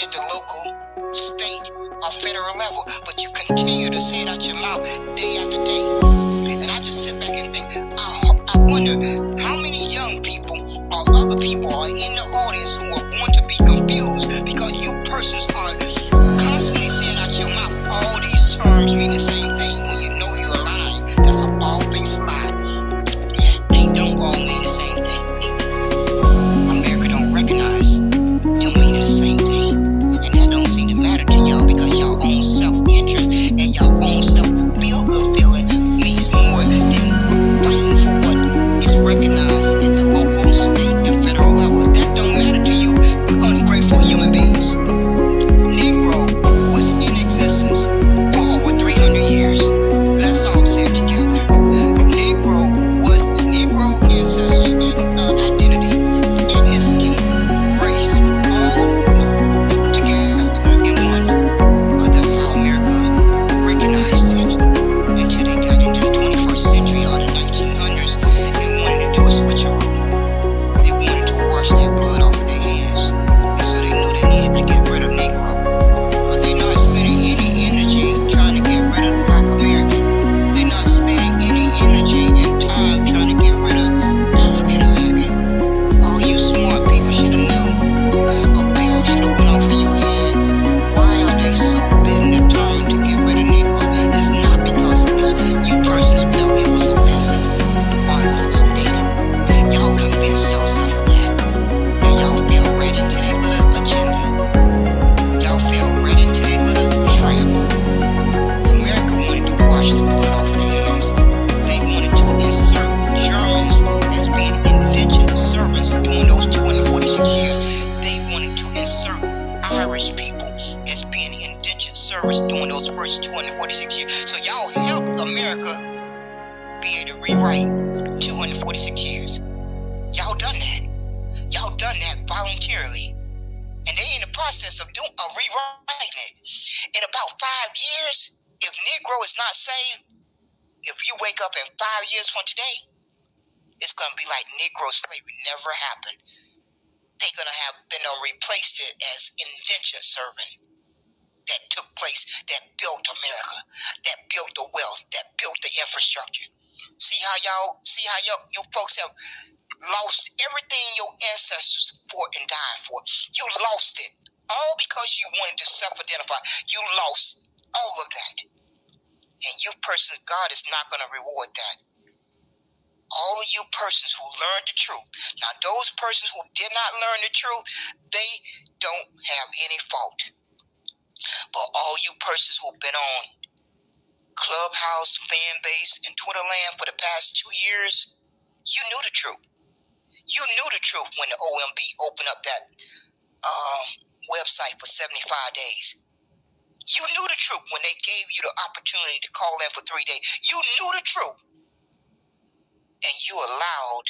at the local, state, or federal level, but you continue to say it out your mouth day after day. And I just sit back and think, I wonder how many young people or other people are in the audience who are going to be confused because you persons are constantly saying out your mouth all these terms mean the same thing when you know you're lying. That's a bald-faced lie. They don't all mean the same thing. America don't recognize them meaning the same thing. And that don't seem to matter to y'all because y'all own self-interest and y'all own self-feel-good feeling means more than fighting for what is recognized at the local, state, and federal level. That don't matter to you, ungrateful human beings. Negro was in existence for over 300 years. Let's all say it together. Negro was the Negro ancestors and identity, ethnicity, race, all together in one. But that's how America recognized it until they got into the 21st century or the 1900s and wanted to do a switcheroo. They wanted to wash that blood off of their hands. And so they knew they needed to get rid of Negro. But they're not spending any energy trying to get rid of Black American. They're not spending any energy and time trying to get rid of African American. All you smart people should have known. A bill should have went off in your head. Why are they so bent in the time to get rid of Negro? It's not because you persons felt it was offensive or it was outdated. Y'all convince yourself that. And y'all feel right into that little agenda. Y'all feel right into that little trap. America wanted to wash the blood off their hands. They wanted to insert Germans as being indentured servants during those 246 years. They wanted to insert Irish people as being indentured servants during those first 246 years. So y'all helped America be able to rewrite 246 years. Y'all done that. Y'all done that voluntarily. And they in the process of rewriting it. In about 5 years, if Negro is not saved, if you wake up in 5 years from today, it's going to be like Negro slavery never happened. They're going to have been replaced it as indentured servant that took place, that built America, that built the wealth, that built the infrastructure. See how you folks have lost everything your ancestors fought and died for. You lost it. All because you wanted to self-identify. You lost all of that. And you persons, God is not going to reward that. All of you persons who learned the truth. Now, those persons who did not learn the truth, they don't have any fault. But all you persons who've been on Clubhouse, fan base, and Twitter land for the past 2 years, you knew the truth. You knew the truth when the OMB opened up that website for 75 days. You knew the truth when they gave you the opportunity to call in for 3 days. You knew the truth. And you allowed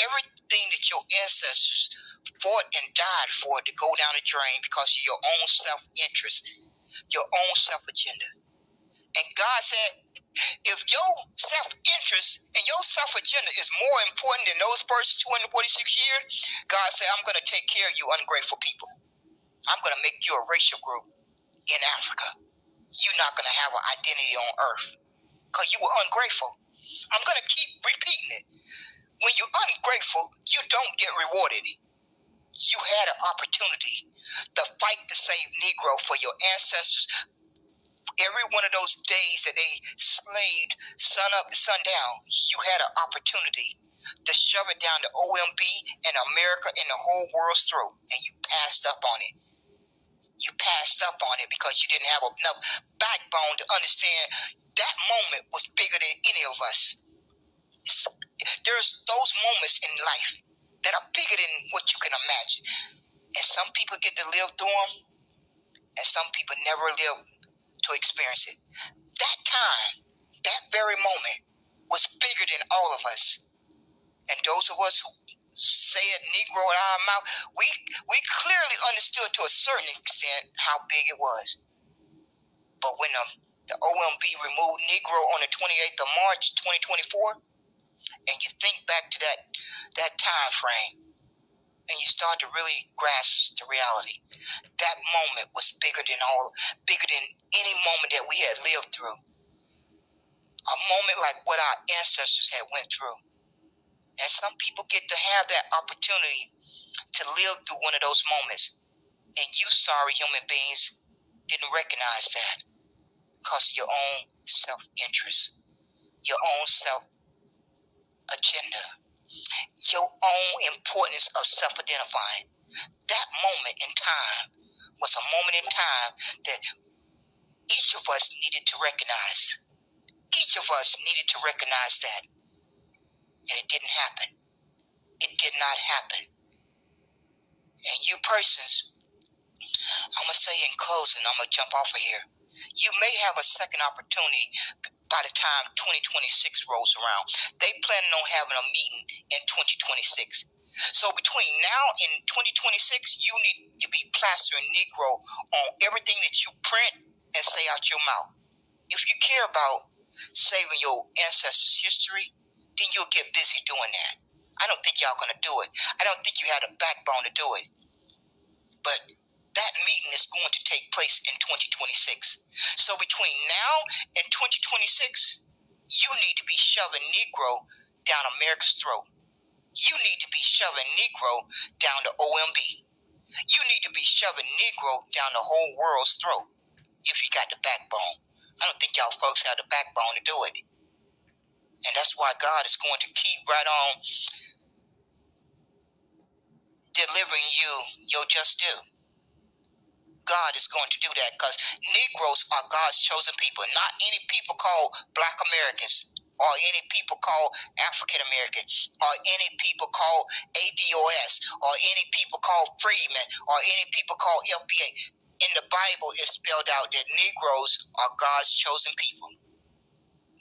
everything that your ancestors fought and died for to go down the drain because of your own self-interest, your own self-agenda. And God said, if your self-interest and your self-agenda is more important than those first 246 years, God said, I'm going to take care of you ungrateful people. I'm going to make you a racial group in Africa. You're not going to have an identity on earth because you were ungrateful. I'm going to keep repeating it. When you're ungrateful, you don't get rewarded. You had an opportunity to fight to save Negro for your ancestors. Every one of those days that they slaved sun up to sundown, you had an opportunity to shove it down the OMB and America and the whole world's throat, and you passed up on it. You passed up on it because you didn't have enough backbone to understand that moment was bigger than any of us. There's those moments in life that are bigger than what you can imagine. And some people get to live through them, and some people never live to experience it. That time, that very moment, was bigger than all of us. And those of us who say it Negro in our mouth, we clearly understood to a certain extent how big it was. But when the OMB removed Negro on the 28th of March, 2024, and you think back to that time frame, and you start to really grasp the reality. That moment was bigger than any moment that we had lived through. A moment like what our ancestors had went through. And some people get to have that opportunity to live through one of those moments. And you sorry human beings didn't recognize that because of your own self-interest, your own self-agenda, your own importance of self-identifying. That moment in time was a moment in time that each of us needed to recognize. Each of us needed to recognize that. And it didn't happen. It did not happen. And you persons, I'm going to say in closing, I'm going to jump off of here. You may have a second opportunity by the time 2026 rolls around. They planning on having a meeting in 2026. So between now and 2026, you need to be plastering Negro on everything that you print and say out your mouth. If you care about saving your ancestors' history, then you'll get busy doing that. I don't think y'all going to do it. I don't think you had a backbone to do it. But that meeting is going to take place in 2026. So between now and 2026, you need to be shoving Negro down America's throat. You need to be shoving Negro down the OMB. You need to be shoving Negro down the whole world's throat if you got the backbone. I don't think y'all folks have the backbone to do it. And that's why God is going to keep right on delivering you your just due. God is going to do that because Negroes are God's chosen people, not any people called Black Americans or any people called African Americans or any people called ADOS or any people called freedmen or any people called FBA. In the Bible, it's spelled out that Negroes are God's chosen people.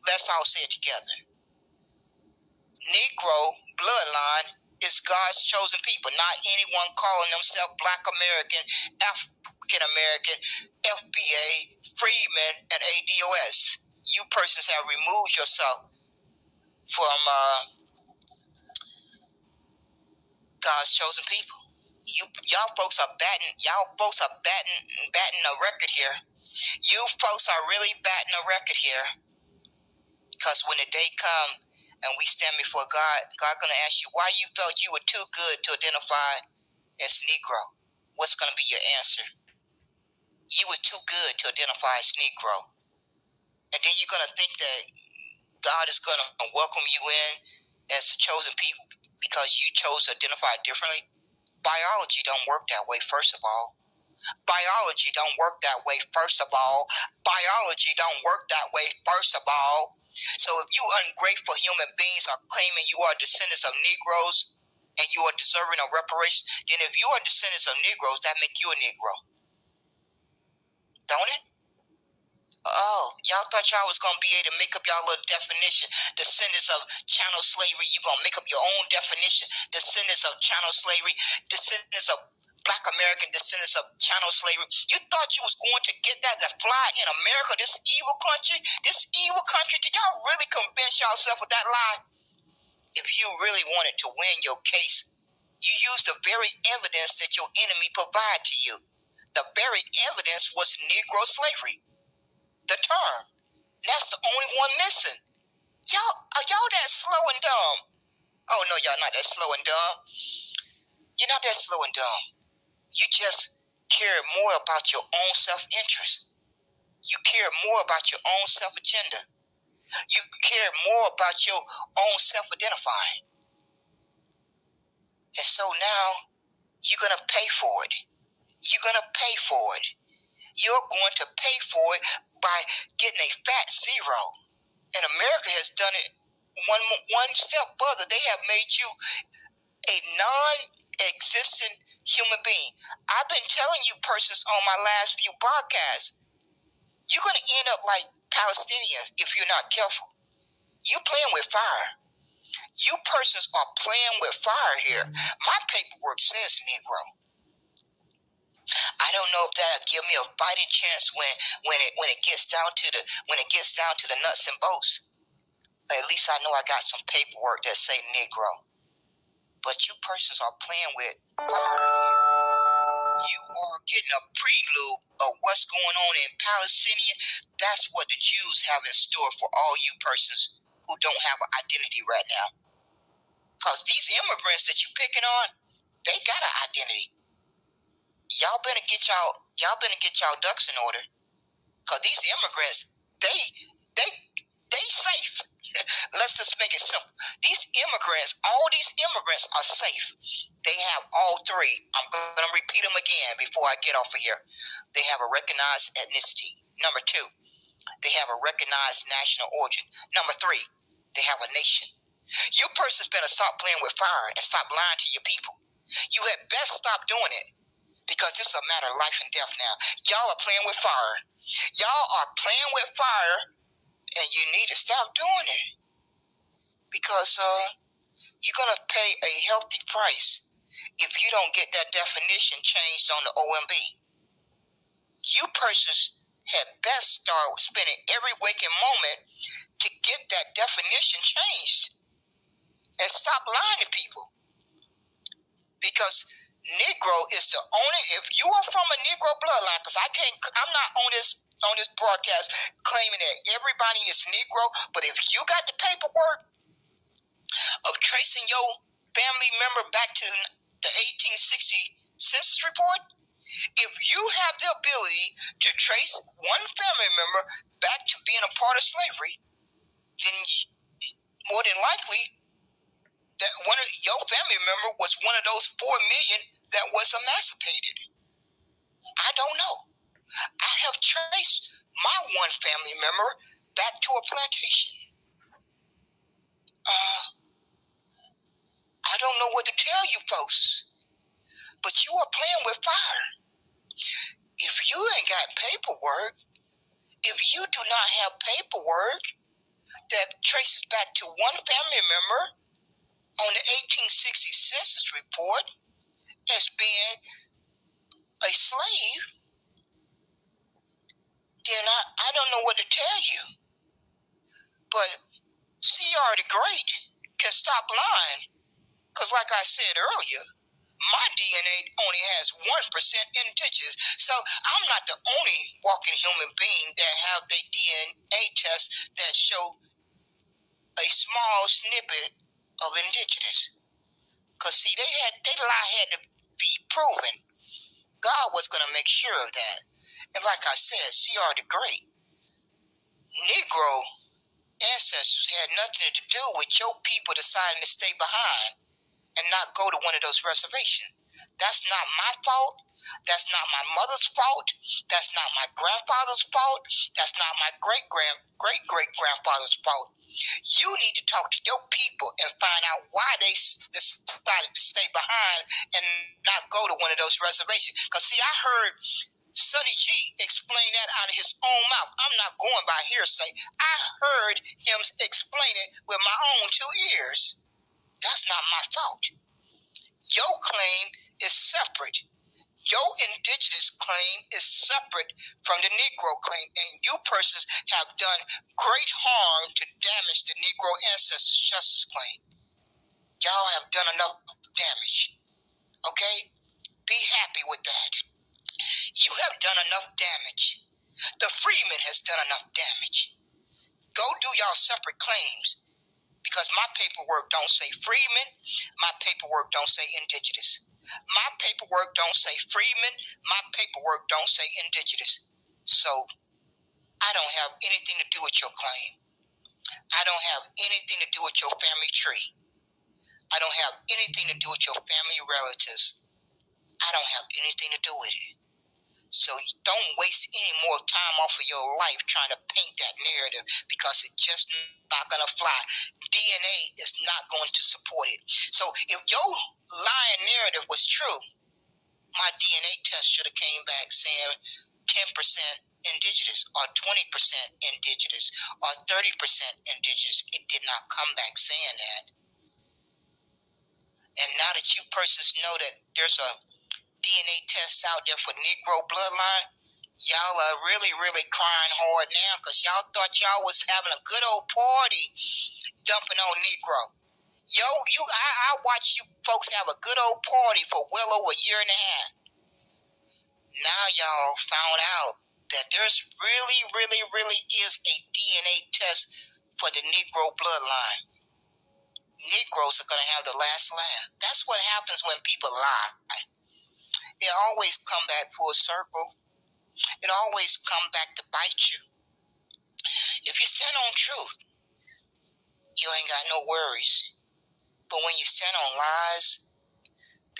Let's all say it together. Negro bloodline is God's chosen people, not anyone calling themselves Black American, African American, FBA, freedmen, and ADOS. You persons have removed yourself from God's chosen people. Y'all folks are batting a record here. You folks are really batting a record here. Because when the day comes and we stand before God, God gonna ask you why you felt you were too good to identify as Negro. What's gonna be your answer? You were too good to identify as Negro. And then you're gonna think that God is gonna welcome you in as the chosen people because you chose to identify differently. Biology don't work that way, first of all. Biology don't work that way, first of all. Biology don't work that way, first of all. So if you ungrateful human beings are claiming you are descendants of Negroes and you are deserving of reparations, then if you are descendants of Negroes, that make you a Negro. Don't it? Oh, y'all thought y'all was going to be able to make up y'all little definition. Descendants of chattel slavery, you're going to make up your own definition. Descendants of chattel slavery, descendants of Black American, descendants of chattel slavery. You thought you was going to get that to fly in America, this evil country? This evil country? Did y'all really convince yourself with that lie? If you really wanted to win your case, you used the very evidence that your enemy provided to you. The very evidence was Negro slavery. The term. That's the only one missing. Are y'all that slow and dumb? Oh, no, y'all not that slow and dumb. You're not that slow and dumb. You just care more about your own self-interest. You care more about your own self-agenda. You care more about your own self-identifying. And so now, you're going to pay for it. You're going to pay for it. You're going to pay for it by getting a fat zero. And America has done it one step further. They have made you a non-existent human being. I've been telling you persons on my last few broadcasts, you're going to end up like Palestinians if you're not careful. You're playing with fire. You persons are playing with fire here. My paperwork says Negro. I don't know if that'll give me a fighting chance when it gets down to the nuts and bolts. At least I know I got some paperwork that say Negro. But you persons are playing with fire. You are getting a prelude of what's going on in Palestine. That's what the Jews have in store for all you persons who don't have an identity right now. Because these immigrants that you're picking on, they got an identity. Y'all better get y'all ducks in order. Because these immigrants, they safe. Let's just make it simple. All these immigrants are safe. They have all three. I'm going to repeat them again before I get off of here. They have a recognized ethnicity. Number 2, they have a recognized national origin. Number 3, they have a nation. You persons better stop playing with fire and stop lying to your people. You had best stop doing it, because this is a matter of life and death now. Y'all are playing with fire. Y'all are playing with fire, and you need to stop doing it, because you're going to pay a healthy price if you don't get that definition changed on the OMB. You persons had best start spending every waking moment to get that definition changed and stop lying to people. Because Negro is the only, if you are from a Negro bloodline, because I'm not on this broadcast claiming that everybody is Negro, but if you got the paperwork of tracing your family member back to the 1860 census report, if you have the ability to trace one family member back to being a part of slavery, then more than likely that one of your family member was one of those 4 million that was emancipated. I don't know. I have traced my one family member back to a plantation. I don't know what to tell you folks, but you are playing with fire. If you ain't got paperwork, if you do not have paperwork that traces back to one family member on the 1860 census report as being a slave, then I don't know what to tell you. But C.R. the Great can stop lying, because like I said earlier, my DNA only has 1% indigenous. So I'm not the only walking human being that have the DNA test that show a small snippet of indigenous. Because see, they lie had to be proven. God was going to make sure of that. And like I said, C.R. the Great, Negro ancestors had nothing to do with your people deciding to stay behind and not go to one of those reservations. That's not my fault. That's not my mother's fault. That's not my grandfather's fault. That's not my great-great-great-grandfather's fault. You need to talk to your people and find out why they decided to stay behind and not go to one of those reservations. Because, see, I heard Sonny G explain that out of his own mouth. I'm not going by hearsay. I heard him explain it with my own 2 ears. That's not my fault. Your claim is separate. Your indigenous claim is separate from the Negro claim, and you persons have done great harm to damage the Negro ancestors' justice claim. Y'all have done enough damage. Okay? Be happy with that. You have done enough damage. The freedman has done enough damage. Go do y'all separate claims, because my paperwork don't say freedman. My paperwork don't say indigenous. My paperwork don't say freedman. My paperwork don't say indigenous. So I don't have anything to do with your claim. I don't have anything to do with your family tree. I don't have anything to do with your family relatives. I don't have anything to do with it. So don't waste any more time off of your life trying to paint that narrative, because it's just not going to fly. DNA is not going to support it. So if your lying narrative was true, my DNA test should have came back saying 10% indigenous or 20% indigenous or 30% indigenous. It did not come back saying that. And now that you persons know that there's a DNA test out there for Negro bloodline, y'all are really, really crying hard now, because y'all thought y'all was having a good old party dumping on Negro. I watched you folks have a good old party for well over a year and a half. Now y'all found out that there's really is a DNA test for the Negro bloodline. Negroes are going to have the last laugh. That's what happens when people lie. It always come back full circle. It always come back to bite you. If you stand on truth, you ain't got no worries. But when you stand on lies,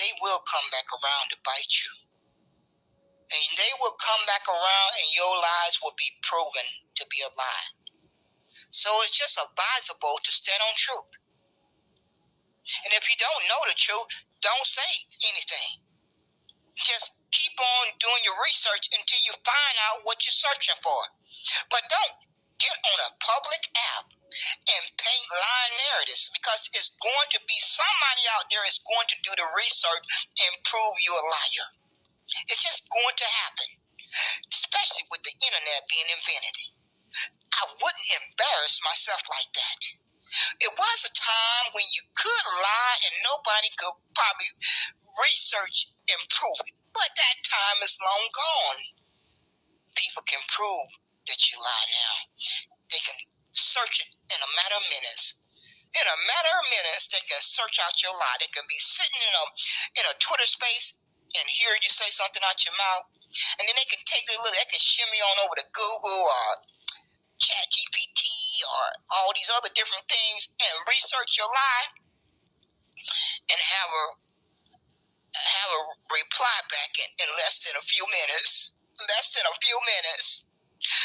they will come back around to bite you. And they will come back around and your lies will be proven to be a lie. So it's just advisable to stand on truth. And if you don't know the truth, don't say anything. Just keep on doing your research until you find out what you're searching for. But don't get on a public app and paint lying narratives, because it's going to be somebody out there is going to do the research and prove you a liar. It's just going to happen, especially with the internet being invented. I wouldn't embarrass myself like that. It was a time when you could lie and nobody could probably research and prove it. But that time is long gone. People can prove that you lie now. They can search it in a matter of minutes. In a matter of minutes, they can search out your lie. They can be sitting in a Twitter space and hear you say something out your mouth, and then they can take a little, they can shimmy on over to Google or ChatGPT or all these other different things and research your lie and have a reply back in less than a few minutes. Less than a few minutes.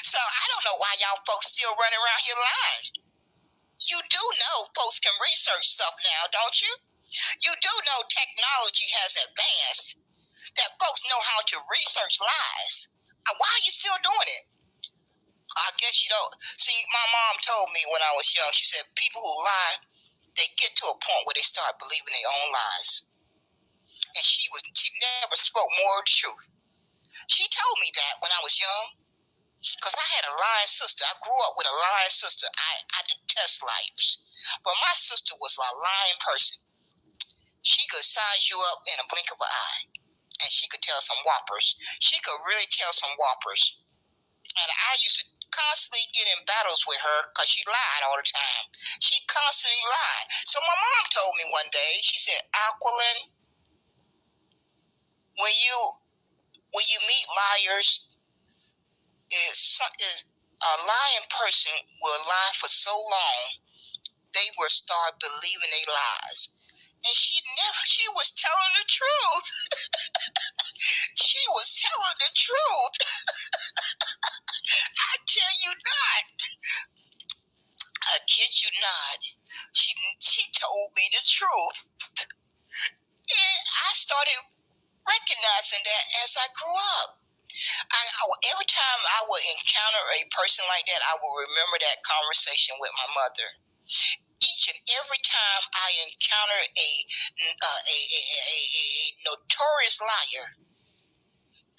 So I don't know why y'all folks still running around here lying. You do know folks can research stuff now, don't you? You do know technology has advanced, that folks know how to research lies. Why are you still doing it? I guess you don't. See, my mom told me when I was young, she said people who lie, they get to a point where they start believing their own lies. And she never spoke more of the truth. She told me that when I was young, because I had a lying sister. I grew up with a lying sister. I detest liars. But my sister was a lying person. She could size you up in a blink of an eye. And she could tell some whoppers. She could really tell some whoppers. And I used to constantly get in battles with her because she lied all the time. She constantly lied. So my mom told me one day, she said, Aquilin, when you meet liars, a lying person will lie for so long, they will start believing their lies. And she was telling the truth. She was telling the truth. I tell you not. I kid you not. She told me the truth. And I started recognizing that as I grew up. Every time I would encounter a person like that, I will remember that conversation with my mother. Each and every time I encounter a notorious liar,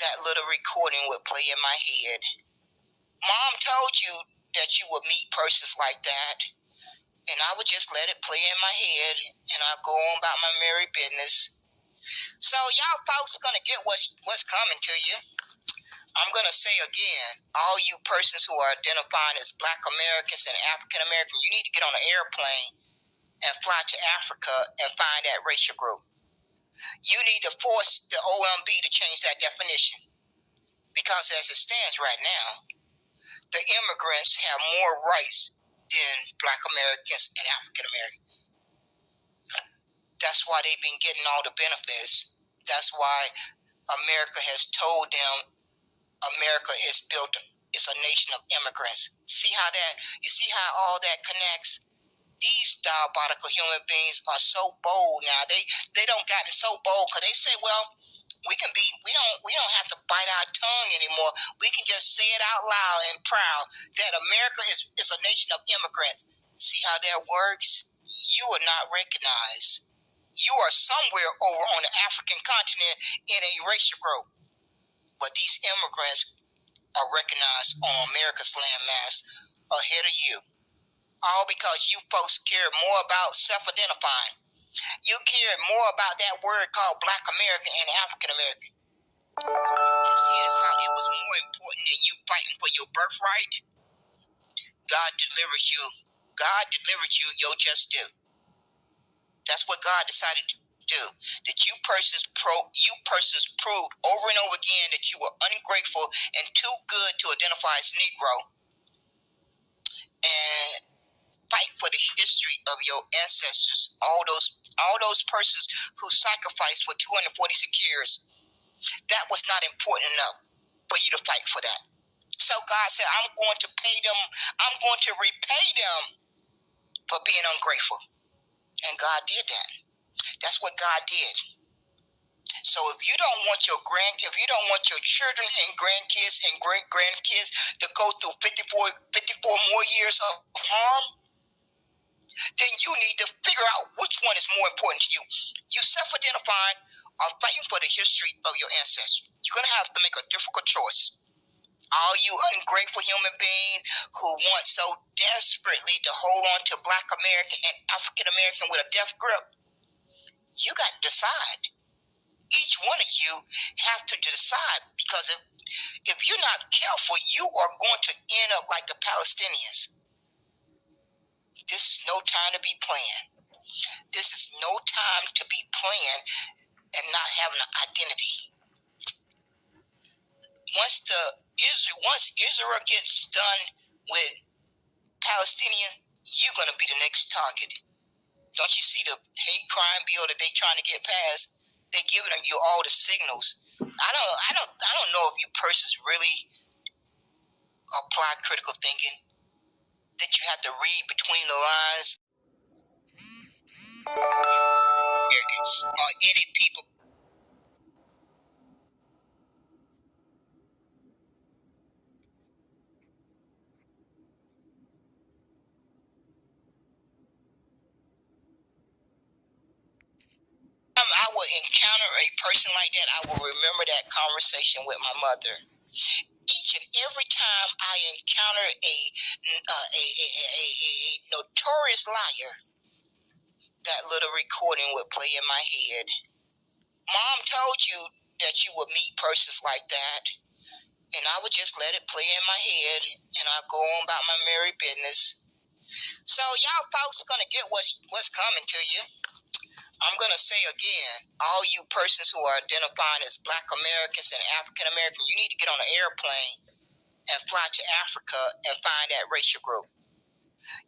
that little recording would play in my head. Mom told you that you would meet persons like that, and I would just let it play in my head, and I'd go on about my merry business. So y'all folks gonna get what's coming to you. I'm going to say again, all you persons who are identifying as Black Americans and African Americans, you need to get on an airplane and fly to Africa and find that racial group. You need to force the OMB to change that definition, because as it stands right now, the immigrants have more rights than Black Americans and African Americans. That's why they've been getting all the benefits. That's why America has told them America is built, it's a nation of immigrants. You see how all that connects? These diabolical human beings are so bold now. They don't gotten so bold because they say, well, we don't have to bite our tongue anymore. We can just say it out loud and proud that America is a nation of immigrants. See how that works? You are not recognized. You are somewhere over on the African continent in a racial group. But these immigrants are recognized on America's landmass ahead of you. All because you folks care more about self-identifying. You care more about that word called Black American and African American. And seeing as how it was more important than you fighting for your birthright, God delivered you. God delivered you your just due. That's what God decided to do. That you persons proved over and over again that you were ungrateful and too good to identify as Negro, and fight for the history of your ancestors, all those persons who sacrificed for 246 years. That was not important enough for you to fight for that. So God said, I'm going to pay them, I'm going to repay them for being ungrateful. And God did that. That's what God did. So if you don't want your children and grandkids and great-grandkids to go through 54 more years of harm, then you need to figure out which one is more important to you. You self-identifying or fighting for the history of your ancestors. You're going to have to make a difficult choice. All you ungrateful human beings who want so desperately to hold on to Black American and African American with a death grip, you got to decide. Each one of you have to decide, because if you're not careful, you are going to end up like the Palestinians. This is no time to be playing. This is no time to be playing and not having an identity. Once Israel gets done with Palestinian, you're going to be the next target. Don't you see the hate crime bill that they're trying to get passed? They're giving you all the signals. I don't know if you persons really apply critical thinking, that you have to read between the lines. Or any people. I will encounter a person like that, I will remember that conversation with my mother. Each and every time I encounter a notorious liar, that little recording would play in my head. Mom told you that you would meet persons like that, and I would just let it play in my head, and I'd go on about my merry business. So y'all folks gonna get what's coming to you. I'm going to say again, all you persons who are identifying as Black Americans and African Americans, you need to get on an airplane and fly to Africa and find that racial group.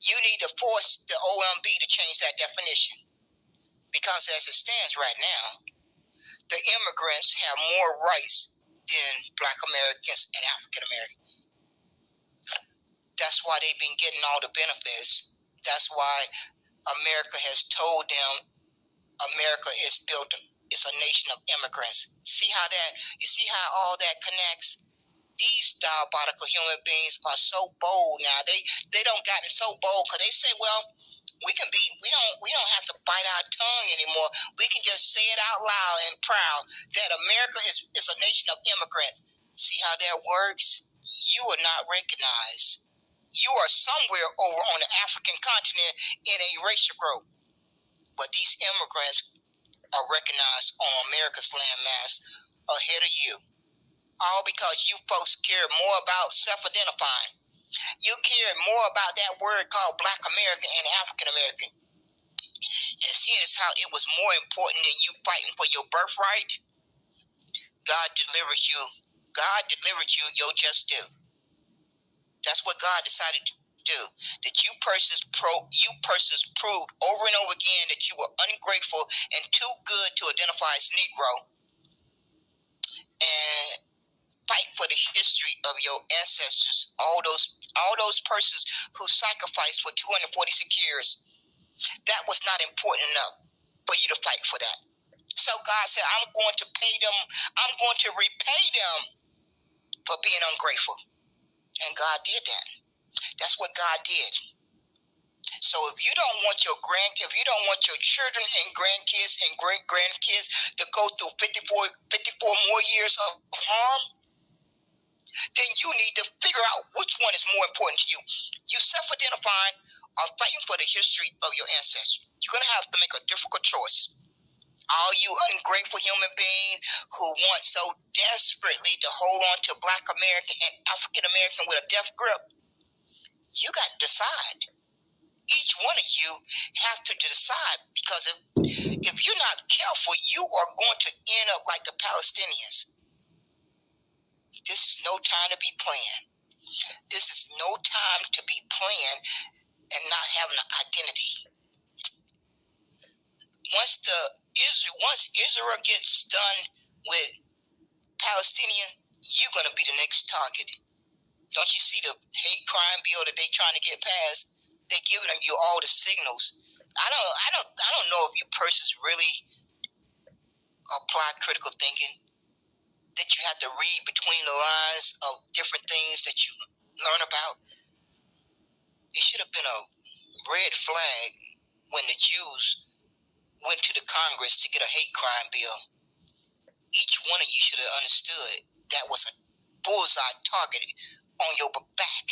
You need to force the OMB to change that definition. Because as it stands right now, the immigrants have more rights than Black Americans and African Americans. That's why they've been getting all the benefits. That's why America has told them America is built, it's a nation of immigrants. You see how all that connects? These diabolical human beings are so bold now. They don't gotten so bold because they say, well, we don't have to bite our tongue anymore. We can just say it out loud and proud that America is a nation of immigrants. See how that works? You are not recognized. You are somewhere over on the African continent in a racial group. But these immigrants are recognized on America's landmass ahead of you. All because you folks care more about self-identifying. You care more about that word called Black American and African American. And seeing as how it was more important than you fighting for your birthright, God delivered you. God delivered you your just due. That's what God decided to do. That you persons proved over and over again that you were ungrateful and too good to identify as Negro, and fight for the history of your ancestors, all those persons who sacrificed for 246 years. That was not important enough for you to fight for that. So God said, I'm going to pay them, I'm going to repay them for being ungrateful. And God did that. That's what God did. So if you don't want your children and grandkids and great-grandkids to go through 54 more years of harm, then you need to figure out which one is more important to you. You self-identifying or fighting for the history of your ancestors. You're going to have to make a difficult choice. All you ungrateful human beings who want so desperately to hold on to Black American and African American with a death grip, you got to decide. Each one of you have to decide, because if you're not careful, you are going to end up like the Palestinians. This is no time to be playing. This is no time to be playing and not having an identity. Once Israel gets done with Palestinian, you're going to be the next target. Don't you see the hate crime bill that they're trying to get passed? They're giving you all the signals. I don't know if you persons really apply critical thinking, that you have to read between the lines of different things that you learn about. It should have been a red flag when the Jews went to the Congress to get a hate crime bill. Each one of you should have understood that was a bullseye target on your back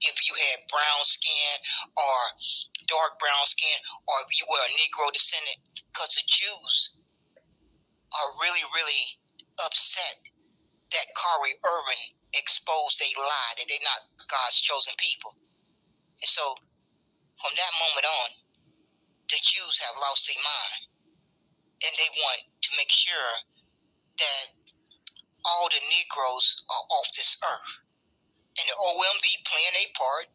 if you had brown skin or dark brown skin, or if you were a Negro descendant, because the Jews are really, really upset that Kyrie Irving exposed a lie that they're not God's chosen people. And so from that moment on, the Jews have lost their mind, and they want to make sure that all the Negroes are off this earth. And the OMB playing their part,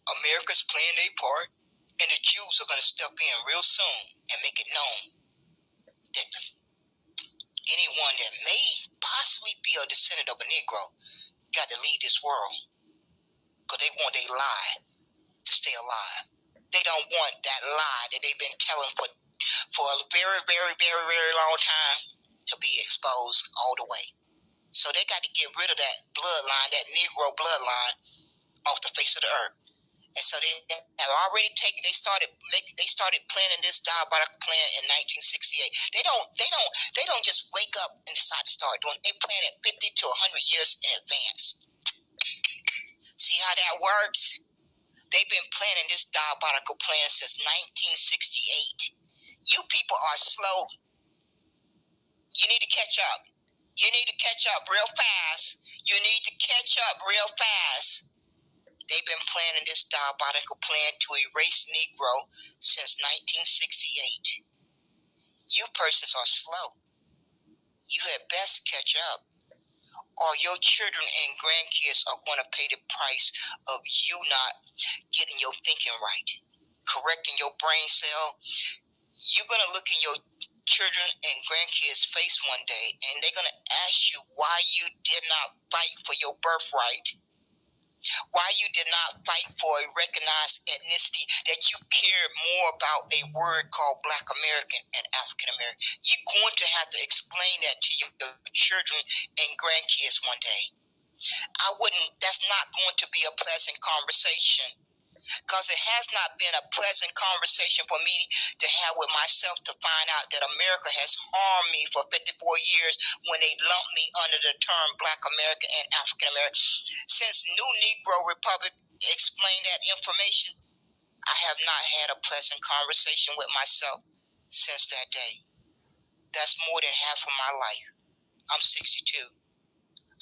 America's playing their part, and the Jews are going to step in real soon and make it known that anyone that may possibly be a descendant of a Negro got to leave this world, because they want their lie to stay alive. They don't want that lie that they've been telling for a very, very, very, very long time to be exposed all the way. So they got to get rid of that bloodline, that Negro bloodline, off the face of the earth. And so they have already taken. They started planning this diabolical plan in 1968. They don't just wake up and decide to start doing. They plan it 50 to 100 years in advance. See how that works? They've been planning this diabolical plan since 1968. You people are slow. You need to catch up. You need to catch up real fast. You need to catch up real fast. They've been planning this diabolical plan to erase Negro since 1968. You persons are slow. You had best catch up, or your children and grandkids are going to pay the price of you not getting your thinking right, correcting your brain cell. You're going to look in your children and grandkids' face one day, and they're going to ask you why you did not fight for your birthright, why you did not fight for a recognized ethnicity, that you cared more about a word called Black American and African American. You're going to have to explain that to your children and grandkids one day. That's not going to be a pleasant conversation, because it has not been a pleasant conversation for me to have with myself, to find out that America has harmed me for 54 years when they lumped me under the term Black American and African American. Since New Negro Republic explained that information, I have not had a pleasant conversation with myself since that day. That's more than half of my life. I'm 62.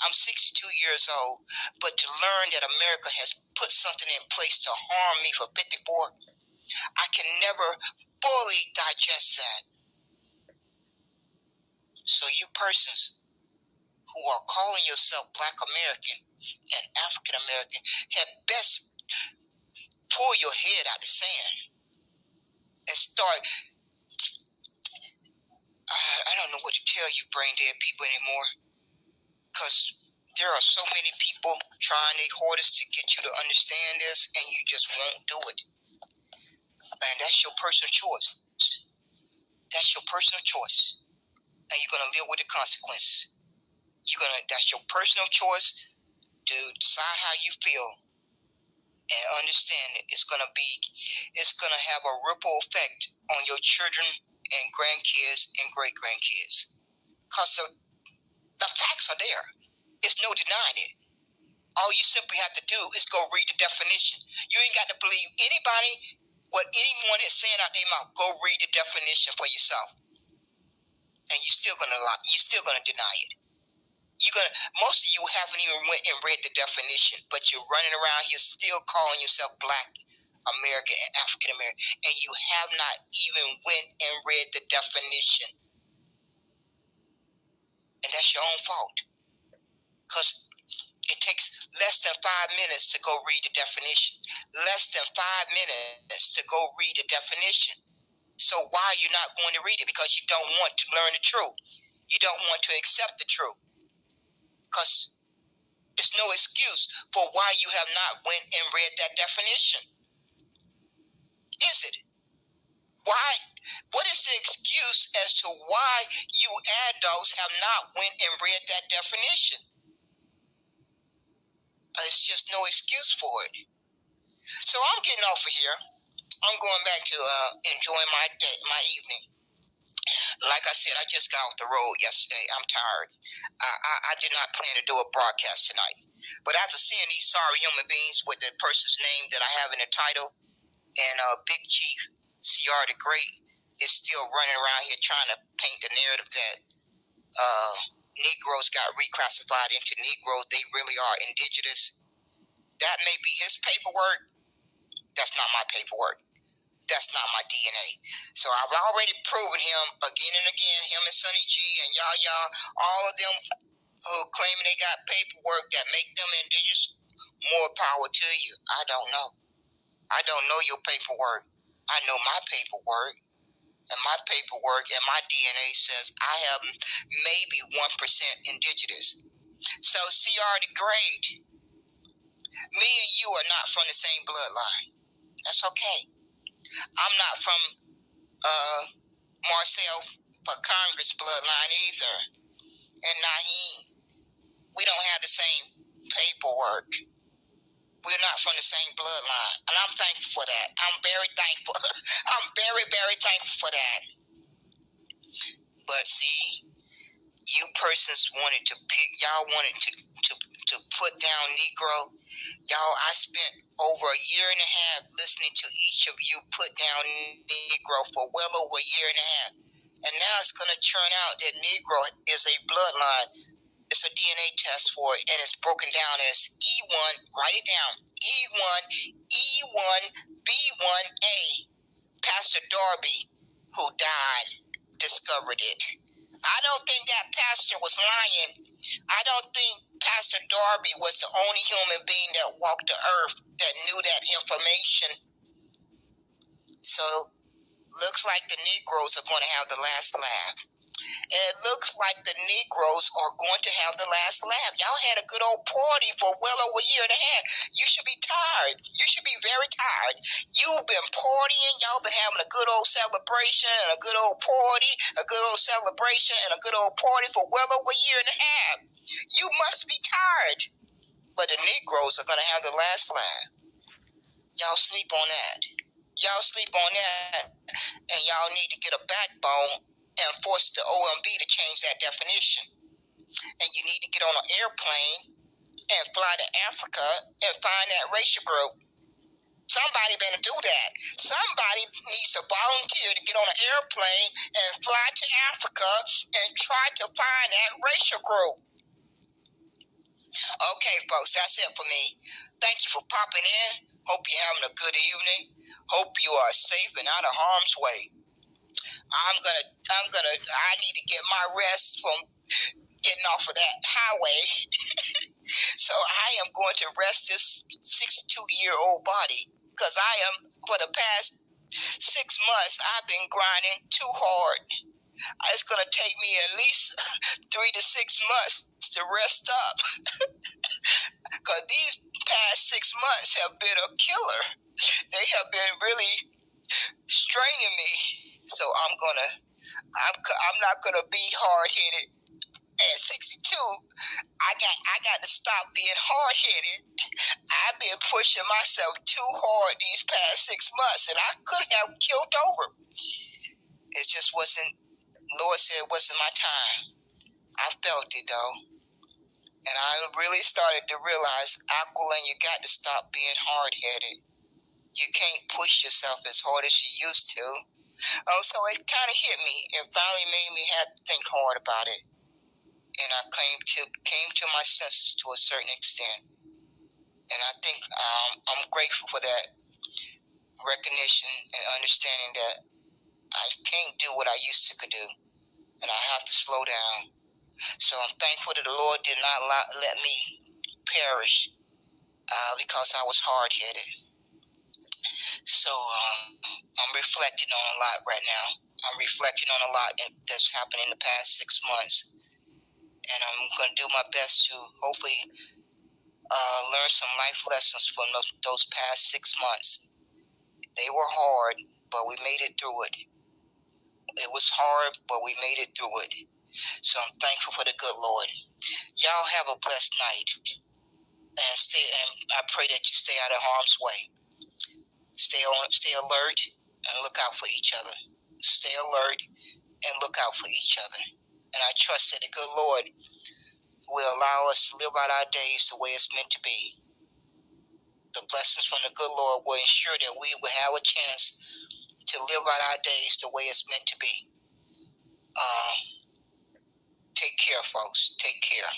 I'm 62 years old, but to learn that America has put something in place to harm me for 54, I can never fully digest that. So you persons who are calling yourself Black American and African American had best pull your head out the sand and start. I don't know what to tell you brain dead people anymore, because there are so many people trying their hardest to get you to understand this, and you just won't do it. And that's your personal choice. That's your personal choice. And you're going to live with the consequences. That's your personal choice to decide how you feel, and understand that it's going to have a ripple effect on your children and grandkids and great grandkids. Because the facts are there. There's no denying it. All you simply have to do is go read the definition. You ain't got to believe anybody, what anyone is saying out their mouth. Go read the definition for yourself, and you're still gonna deny it. Most of you haven't even went and read the definition, but you're running around here still calling yourself Black American and African American, and you have not even went and read the definition. And that's your own fault, because it takes less than 5 minutes to go read the definition. Less than 5 minutes to go read the definition. So why are you not going to read it? Because you don't want to learn the truth. You don't want to accept the truth. Because there's no excuse for why you have not went and read that definition. Is it? Why? What is the excuse as to why you adults have not went and read that definition? It's just no excuse for it. So I'm getting off of here. I'm going back to enjoying my day, my evening. Like I said, I just got off the road yesterday. I'm tired. I did not plan to do a broadcast tonight. But after seeing these sorry human beings with the person's name that I have in the title, and Big Chief C.R. the Great is still running around here trying to paint the narrative that Negroes got reclassified into Negroes. They really are indigenous. That may be his paperwork. That's not my paperwork. That's not my DNA. So I've already proven him again and again, him and Sonny G and y'all, all of them who claiming they got paperwork that make them indigenous. More power to you. I don't know. I don't know your paperwork. I know my paperwork. And my paperwork and my DNA says I have maybe 1% indigenous. So CR the Great, me and you are not from the same bloodline. That's okay. I'm not from Marcel for Congress bloodline either. And Naheem. We don't have the same paperwork. We're not from the same bloodline. And I'm thankful for that. I'm very thankful. I'm very, very thankful for that. But see, you persons wanted to pick, y'all wanted to put down Negro. Y'all, I spent over a year and a half listening to each of you put down Negro for well over a year and a half. And now it's going to turn out that Negro is a bloodline. It's a DNA test for it, and it's broken down as E1, write it down, E1, B1A. Pastor Darby, who died, discovered it. I don't think that pastor was lying. I don't think Pastor Darby was the only human being that walked the earth that knew that information. So, looks like the Negroes are going to have the last laugh. It looks like the Negroes are going to have the last laugh. Y'all had a good old party for well over a year and a half. You should be tired. You should be very tired. You've been partying. Y'all been having a good old celebration and a good old party, a good old celebration and a good old party for well over a year and a half. You must be tired. But the Negroes are going to have the last laugh. Y'all sleep on that. Y'all sleep on that. And y'all need to get a backbone and force the OMB to change that definition. And you need to get on an airplane and fly to Africa and find that racial group. Somebody better do that. Somebody needs to volunteer to get on an airplane and fly to Africa and try to find that racial group. Okay, folks, that's it for me. Thank you for popping in. Hope you're having a good evening. Hope you are safe and out of harm's way. I need to get my rest from getting off of that highway. So I am going to rest this 62-year-old body because I am, for the past 6 months, I've been grinding too hard. It's going to take me at least 3 to 6 months to rest up because these past 6 months have been a killer. They have been really straining me. So I'm not gonna be hard-headed at 62. I got to stop being hard-headed. I've been pushing myself too hard these past 6 months, and I could have killed over. It just wasn't. Lord said it wasn't my time. I felt it though. And I really started to realize, Aquilin, you got to stop being hard-headed. You can't push yourself as hard as you used to. Oh, so it kind of hit me. It finally made me have to think hard about it. And I came to my senses to a certain extent. And I think I'm grateful for that recognition and understanding that I can't do what I used to could do. And I have to slow down. So I'm thankful that the Lord did not let me perish because I was hard-headed. So I'm reflecting on a lot right now. I'm reflecting on a lot that's happened in the past 6 months. And I'm going to do my best to hopefully learn some life lessons from those past 6 months. They were hard, but we made it through it. It was hard, but we made it through it. So I'm thankful for the good Lord. Y'all have a blessed night. And I pray that you stay out of harm's way. Stay alert and look out for each other. Stay alert and look out for each other. And I trust that the good Lord will allow us to live out our days the way it's meant to be. The blessings from the good Lord will ensure that we will have a chance to live out our days the way it's meant to be. Take care, folks. Take care.